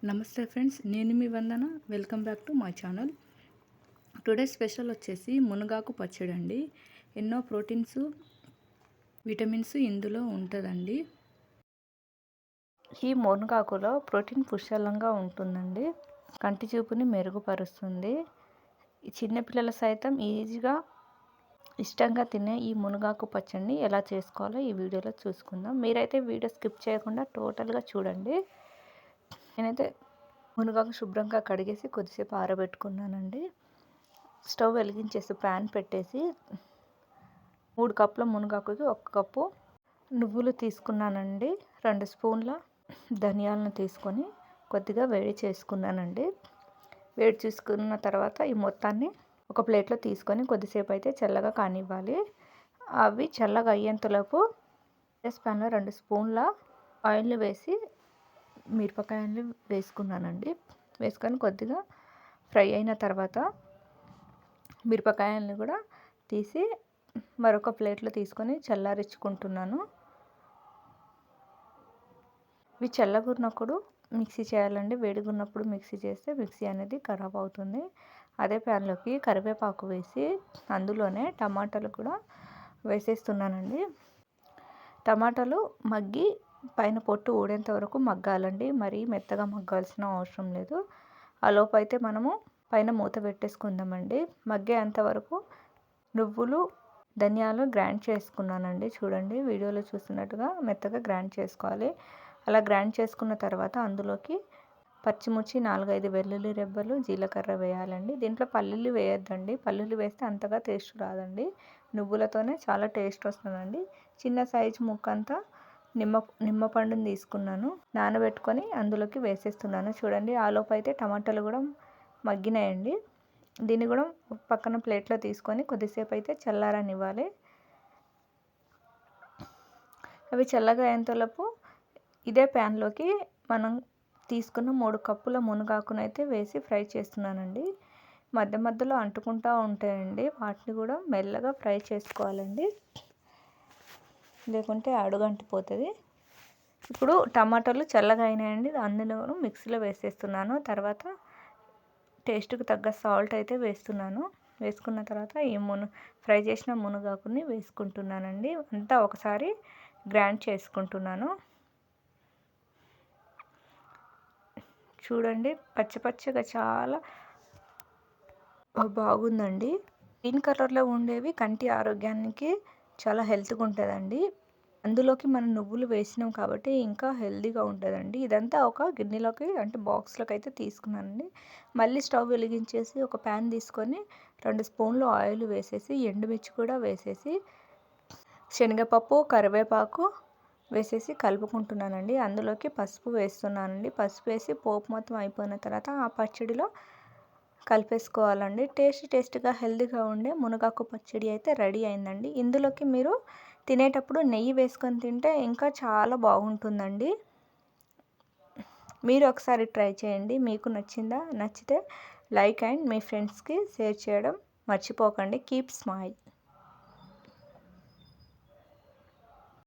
నమస్తే ఫ్రెండ్స్, నేను మీ Vandana. Welcome back to my channel. Today special వచ్చేసి మునగాకు పచ్చడి అండి. ఎన్నో ప్రోటీన్స్, విటమిన్స్ ఇందులో ఉంటుందండి. ఈ మునగాకులో ప్రోటీన్ పుష్కలంగా ఉంటుందండి. కంటి చూపుని మెరుగుపరుస్తుంది. చిన్నపిల్లల సైతం ఈజీగా ఇష్టంగా తినే ఈ మునగాకు పచ్చడిని ఎలా చేసుకోవాలో ఈ వీడియోలో చూసుకుందాం. మీరైతే వీడియో స్కిప్ చేయకుండా టోటల్గా చూడండి. నేనైతే మునగాకు శుభ్రంగా కడిగేసి కొద్దిసేపు ఆరబెట్టుకున్నానండి. స్టవ్ వెలిగించేసి ప్యాన్ పెట్టేసి 3 కప్పుల మునగాకుకి 1 కప్పు నువ్వులు తీసుకున్నానండి. 2 స్పూన్ల ధనియాలను తీసుకొని కొద్దిగా వేడి చేసుకున్నానండి. వేడి చేసుకున్న తర్వాత ఈ మొత్తాన్ని ఒక ప్లేట్లో తీసుకొని కొద్దిసేపు అయితే చల్లగా కానివ్వాలి. అవి చల్లగా అయ్యేంతలోపు ప్యాన్లో 2 స్పూన్ల ఆయిల్ని వేసి మిరపకాయలు వేసుకున్నానండి. వేసుకొని కొద్దిగా ఫ్రై అయిన తర్వాత మిరపకాయలను కూడా తీసి మరొక ప్లేట్లో తీసుకొని చల్లారించుకుంటున్నాను. ఇవి చల్లగున్నప్పుడు మిక్సీ చేయాలండి. వేడిగున్నప్పుడు మిక్సీ చేస్తే మిక్సీ అనేది ఖరాబ్ అవుతుంది. అదే ప్యాన్లోకి కరివేపాకు వేసి అందులోనే టమాటాలు కూడా వేసేస్తున్నానండి. టమాటాలు మగ్గి పైన పొట్టు ఊడేంత వరకు మగ్గాలండి. మరీ మెత్తగా మగ్గాల్సిన అవసరం లేదు. ఆ లోపు అయితే మనము పైన మూత పెట్టేసుకుందామండి. మగ్గేంత వరకు నువ్వులు, ధనియాలు గ్రైండ్ చేసుకున్నానండి. చూడండి, వీడియోలో చూస్తున్నట్టుగా మెత్తగా గ్రైండ్ చేసుకోవాలి. అలా గ్రైండ్ చేసుకున్న తర్వాత అందులోకి పచ్చిమిర్చి, 4-5 వెల్లుల్లి రెబ్బలు, జీలకర్ర వేయాలండి. దీంట్లో పల్లీలు వేయొద్దండి. పల్లీలు వేస్తే అంతగా టేస్ట్ రాదండి. నువ్వులతోనే చాలా టేస్ట్ వస్తుందండి. చిన్న సైజు ముక్కంతా నిమ్మపండుని తీసుకున్నాను, నానబెట్టుకొని అందులోకి వేసేస్తున్నాను. చూడండి, ఆలోపు అయితే టమాటాలు కూడా మగ్గినాయండి. దీన్ని కూడా పక్కన ప్లేట్లో తీసుకొని కొద్దిసేపు అయితే చల్లారనివ్వాలి. అవి చల్లగా అయ్యేంతలోపు ఇదే ప్యాన్లోకి మనం తీసుకున్న 3 కప్పుల మునగాకునైతే వేసి ఫ్రై చేస్తున్నానండి. మధ్య మధ్యలో అంటుకుంటూ ఉంటాయండి. వాటిని కూడా మెల్లగా ఫ్రై చేసుకోవాలండి, లేకుంటే అడుగంటిపోతుంది. ఇప్పుడు టమాటాలు చల్లగా అయినాయండి. అందులో మిక్సీలో వేసేస్తున్నాను. తర్వాత టేస్ట్కి తగ్గ సాల్ట్ అయితే వేస్తున్నాను. వేసుకున్న తర్వాత ఈ ఫ్రై చేసిన మునగాకుని వేసుకుంటున్నానండి. అంతా ఒకసారి గ్రైండ్ చేసుకుంటున్నాను. చూడండి, పచ్చగా చాలా బాగుందండి. గ్రీన్ కలర్లో ఉండేవి కంటి ఆరోగ్యానికి చాలా హెల్త్గా ఉంటుందండి. అందులోకి మనం నువ్వులు వేసినాం కాబట్టి ఇంకా హెల్తీగా ఉంటుందండి. ఇదంతా ఒక గిన్నెలోకి అంటే బాక్స్లోకి అయితే తీసుకున్నానండి. మళ్ళీ స్టవ్ వెలిగించేసి ఒక ప్యాన్ తీసుకొని 2 స్పూన్లు ఆయిల్ వేసేసి ఎండుమిర్చి కూడా వేసేసి శనగపప్పు, కరివేపాకు వేసేసి కలుపుకుంటున్నానండి. అందులోకి పసుపు వేస్తున్నానండి. పసుపు వేసి పోపు మొత్తం అయిపోయిన తర్వాత ఆ పచ్చడిలో కలిపేసుకోవాలండి. టేస్ట్గా హెల్తీగా ఉండే మునగాకు పచ్చడి అయితే రెడీ అయిందండి. ఇందులోకి మీరు తినేటప్పుడు నెయ్యి వేసుకొని తింటే ఇంకా చాలా బాగుంటుందండి. మీరు ఒకసారి ట్రై చేయండి. మీకు నచ్చిందా? నచ్చితే లైక్ అండ్ మీ ఫ్రెండ్స్కి షేర్ చేయడం మర్చిపోకండి. Keep smile.